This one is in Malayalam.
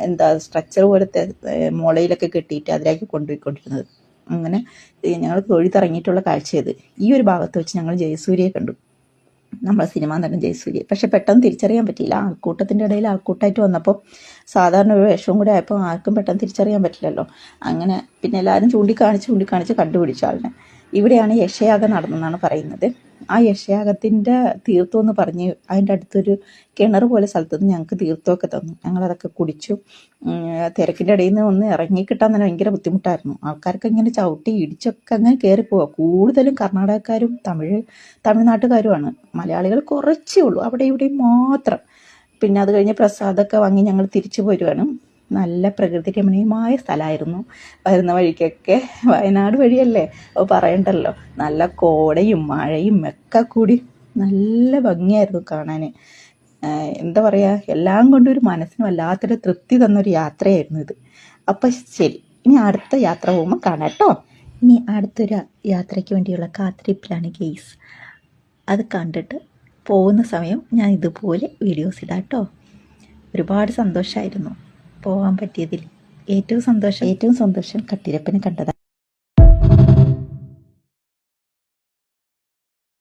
എന്താ സ്ട്രക്ചർ പോലത്തെ മുളയിലൊക്കെ കെട്ടിയിട്ട് അതിലേക്ക് കൊണ്ടുപോയിക്കൊണ്ടിരുന്നത്. അങ്ങനെ ഞങ്ങൾ തൊഴുത്തിറങ്ങിയിട്ടുള്ള കാഴ്ചയത്. ഈ ഒരു ഭാഗത്ത് വെച്ച് ഞങ്ങൾ ജയസൂര്യയെ കണ്ടു, നമ്മളെ സിനിമാ നടൻ ജയസൂര്യ. പക്ഷെ പെട്ടെന്ന് തിരിച്ചറിയാൻ പറ്റിയില്ല. ആൾക്കൂട്ടത്തിൻ്റെ ഇടയിൽ ആൾക്കൂട്ടമായിട്ട് വന്നപ്പോൾ സാധാരണ ഒരു വേഷവും കൂടെ ആയപ്പോൾ ആർക്കും പെട്ടെന്ന് തിരിച്ചറിയാൻ പറ്റില്ലല്ലോ. അങ്ങനെ പിന്നെ എല്ലാവരും ചൂണ്ടിക്കാണിച്ച് കണ്ടുപിടിച്ച ആളിനെ. ഇവിടെയാണ് യക്ഷയാഗം നടന്നെന്നാണ് പറയുന്നത്. ആ യക്ഷയാഗത്തിൻ്റെ തീർത്ഥം എന്ന് പറഞ്ഞ് അതിൻ്റെ അടുത്തൊരു കിണർ പോലെ സ്ഥലത്ത് നിന്ന് ഞങ്ങൾക്ക് തീർത്ഥമൊക്കെ തന്നു. ഞങ്ങളതൊക്കെ കുടിച്ചു. തിരക്കിൻ്റെ ഇടയിൽ നിന്ന് ഒന്ന് ഇറങ്ങിക്കിട്ടാൻ തന്നെ ഭയങ്കര ബുദ്ധിമുട്ടായിരുന്നു. ആൾക്കാർക്ക് ഇങ്ങനെ ചവിട്ടി ഇടിച്ചൊക്കെ അങ്ങനെ കയറി പോവുക. കൂടുതലും കർണാടകക്കാരും തമിഴ്നാട്ടുകാരുമാണ്. മലയാളികൾ കുറച്ചേ ഉള്ളൂ, അവിടെ ഇവിടെയും മാത്രം. പിന്നെ അത് കഴിഞ്ഞ് പ്രസാദമൊക്കെ വാങ്ങി ഞങ്ങൾ തിരിച്ചു പോരുവാണ്. നല്ല പ്രകൃതി രമണീയമായ സ്ഥലമായിരുന്നു. വരുന്ന വഴിക്കൊക്കെ വയനാട് വഴിയല്ലേ, അപ്പോൾ പറയണ്ടല്ലോ, നല്ല കോടയും മഴയും ഒക്കെ കൂടി നല്ല ഭംഗിയായിരുന്നു കാണാൻ. എന്താ പറയുക, എല്ലാം കൊണ്ടും ഒരു മനസ്സിന് വല്ലാത്തൊരു തൃപ്തി തന്നൊരു യാത്രയായിരുന്നു ഇത്. അപ്പം ശരി, ഇനി അടുത്ത യാത്ര പോകുമ്പോൾ കാണാം കേട്ടോ. ഇനി അടുത്തൊരു യാത്രയ്ക്ക് വേണ്ടിയുള്ള കാത്തിരിപ്പിലാണ് ഗെയ്സ്. അത് കണ്ടിട്ട് പോകുന്ന സമയം ഞാൻ ഇതുപോലെ വീഡിയോസ് ഇടാം കേട്ടോ. ഒരുപാട് സന്തോഷമായിരുന്നു പോകാൻ പറ്റിയതിൽ. ഏറ്റവും സന്തോഷം കട്ടിരപ്പനെ കണ്ടതാണ്.